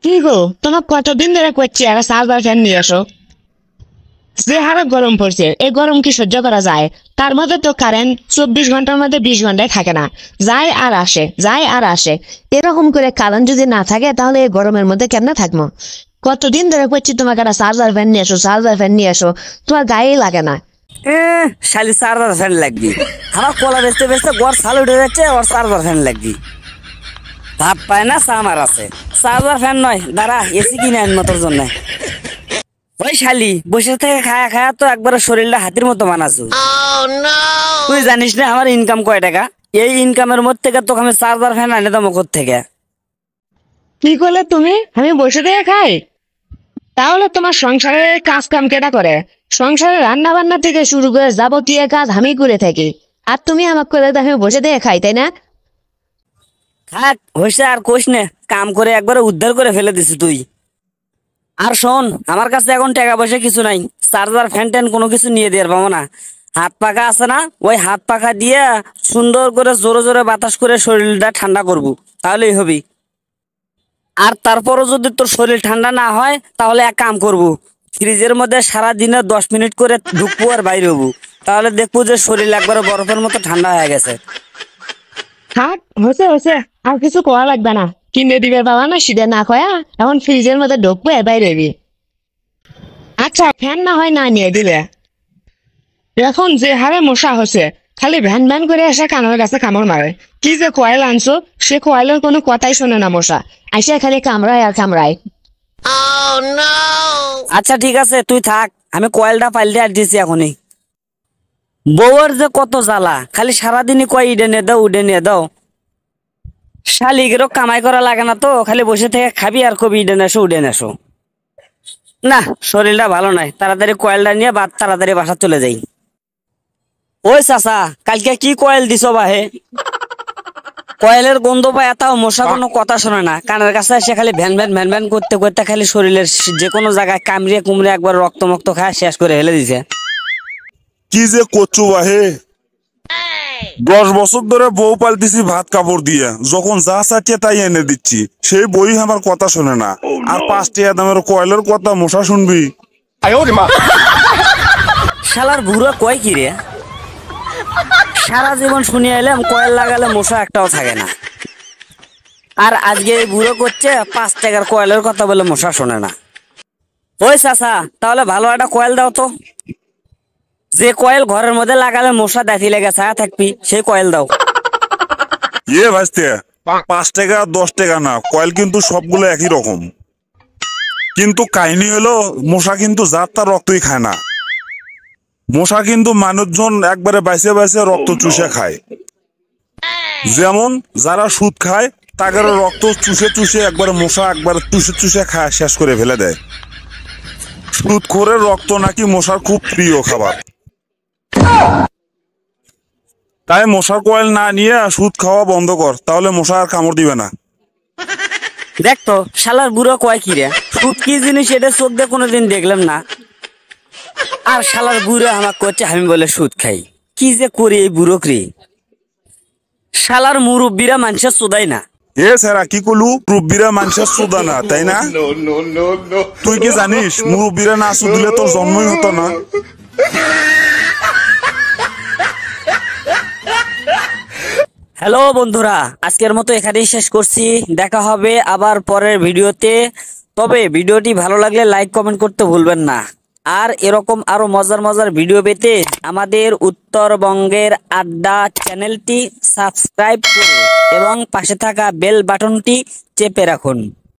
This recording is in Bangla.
কি গো, তোমার কতদিন ধরে করছি একটা চার্জার ফ্যান নিয়ে আসো। যে হারে গরম পড়ছে, এই গরম কি সহ্য করা যায়? তার মধ্যে তো কারেন্ট 24 ঘন্টার মধ্যে 20 ঘন্টায় থাকে না, যায় আর আসে, যায় আর আসে। এরকম করে কারেন্ট যদি না থাকে তাহলে এই গরমের মধ্যে কেমনে থাকবো? কতদিন ধরে করছি তোমাকে একটা চার্জার ফ্যান নিয়ে আসো, চার্জার ফ্যান নিয়ে আসো, তোমার গায়েই লাগে না। শালি চার্জার ফ্যান লাগবি? আমার কলা বেচতে বেচতে গড় সাল উঠে যাচ্ছে, ওর চার্জার ফ্যান লাগবি? ভাত পায় না আমার আছে, চার্জার ফ্যান নয়, দাঁড়া এসি কিনে আনবো তোর জন্য। ওই শালি বসে থেকে খায়া খায়া তো একবারে শরীরটা হাতির মতো বানাছো। তুই জানিস না আমার ইনকাম কয় টাকা? এই ইনকামের মধ্যে থেকে তোকে আমি চার্জার ফ্যান আনে দেবো থেকে। কি করলে তুমি? আমি বসে থেকে খাই? তাহলে তোমার সংসারের কাজ কাম কেটা করে? সংসারে রান্না বান্না থেকে শুরু করে যাবতীয় কাজ আমি করে থাকি, আর তুমি আমাকে করে দাও আমি বসে থেকে খাই, তাই না? থাক হইছে, আর কোষ নে, কাম করে একবারে উদ্ধার করে ফেলে দিছি তুই। আর শোন, আমার কাছে এখন টাকা পয়সা কিছু নাই, চার্জার ফ্যান ট্যান কোনো কিছু নিয়ে দিয়ে পাবো না। হাত পাখা আছে না, ওই হাত পাখা দিয়ে সুন্দর করে জোরে জোরে বাতাস করে শরীরটা ঠান্ডা করবো, তাহলেই হবি। আর তারপরও যদি তোর শরীর ঠান্ডা না হয় তাহলে এক কাম করবো, ফ্রিজের মধ্যে সারা দিনে 10 মিনিট করে ঢুকবো আর বাইরে হবো, তাহলে দেখবো যে শরীর একবারে বরফের মতো ঠান্ডা হয়ে গেছে। থাক, হয়েছে হয়েছে, আর কিছু করা লাগবে না। কিনে দিবে বাবা না, সিধে না খয়া এখন ফ্রিজের মধ্যে ঢুকবো এর বাইরে হবি। আচ্ছা, ফ্যান না হয় না নিয়ে দিলে। এখন যে হারে মশা হচ্ছে, খালি ভ্যান ভ্যান করে এসে কানের কাছে কামড় মারে। কি যে কয়েল আনছো, সে কয়েলের কোনো কথাই শোনে না মশা, আইসা খালি কামড়ায় আর কামড়ায়। আচ্ছা ঠিক আছে, তুই থাক, আমি কয়েলটা পাল্টে আর দিছি এখনই। বউয়ের যে কত জ্বালা, খালি সারাদিনই কয় ইডে নিয়ে দাও উডে নিয়ে দাও। শালিকেরও কামাই করা লাগে না তো, খালি বসে থেকে খাবি আর কবি ইডে নেসো উডে নেসো। না, শরীরটা ভালো নাই, তাড়াতাড়ি কয়েলটা নিয়ে তাড়াতাড়ি বাসা চলে যাই। ওই চাচা, কালকে কি কয়েল দিছ বাহে? কয়েলের গন্ধ পায়, তাও মশা কোনো কথা শোনে না, কানের কাছে এসে খালি ভ্যান ভ্যান ভ্যান ভ্যান করতে করতে খালি শরীরের যে কোনো জায়গায় কামড়িয়ে কুমড়ে একবার রক্ত মক্ত খায় শেষ করে হেলে দিছে। কি যে করছো বাহে? 10 বছর ধরে বউ পাল্টিছি ভাত কাপড় দিয়ে, যখন যা চাচ্ছে তাই এনে দিচ্ছি, সেই বই আমার কথা শোনে না। আর 5 টাকা দামের কয়েলের কথা মশা শুনবি? শালার বুড়ো কয় কি রে? সারা জীবন শুনিয়ে এলাম কয়েল লাগালে মশা একটাও থাকে না, আর আজকে এই বুড়ো করছে 5 টাকার কয়েলের কথা বলে মশা শোনে না। ওই চাচা, তাহলে ভালো একটা কয়েল দাও তো, যে কয়েল ঘরের মধ্যে লাগালে মশা দেখি লেগে ছায়া থাকবি, সেই কয়েল দাও। ভাইস্তে, 5 টাকা 10 টাকা না, কয়েল কিন্তু সবগুলো একই রকম। কিন্তু কাহিনী হলো, মশা কিন্তু যার তার রক্তই খায় না। মশা কিন্তু মানুষজন একবারে বাইসে বাইসে রক্ত চুষে খায়। যেমন যারা সুদ খায় তাদের রক্ত চুষে চুষে একবারে মশা একবারে চুষে চুষে খায় শেষ করে ফেলে দেয়। সুদখোরের রক্ত নাকি মশার খুব প্রিয় খাবার। তাই মশার কয়েল না নিয়ে সুদ খাওয়া বন্ধ কর, তাহলে মশা আর কামড় দিবে না। দেখ তো শালার বুড়ো কয় কি রে, সুদ কি জিনিস এটা চোখ দিয়ে কোনোদিন দেখলাম না, আর শালার বুড়ো আমাকে করছে আমি বলে সুদ খাই। কি যে করি এই বুড়োকরি, শালার মুরব্বীরা মানুষের চোদাই না। স্যারা কি করলু? মুরব্বীরা মানুষের সুদা না, তাই না? তুই কি জানিস মুরব্বীরা না সুদিলে তোর জন্মই হতো না। হ্যালো বন্ধুরা, আজকের মতো এখানেই শেষ করছি, দেখা হবে আবার পরের ভিডিওতে। তবে ভিডিওটি ভালো লাগলে লাইক কমেন্ট করতে ভুলবেন না, আর এরকম আরো মজার মজার ভিডিও পেতে আমাদের উত্তরবঙ্গের আড্ডা চ্যানেলটি সাবস্ক্রাইব করে এবং পাশে থাকা বেল বাটনটি চেপে রাখুন।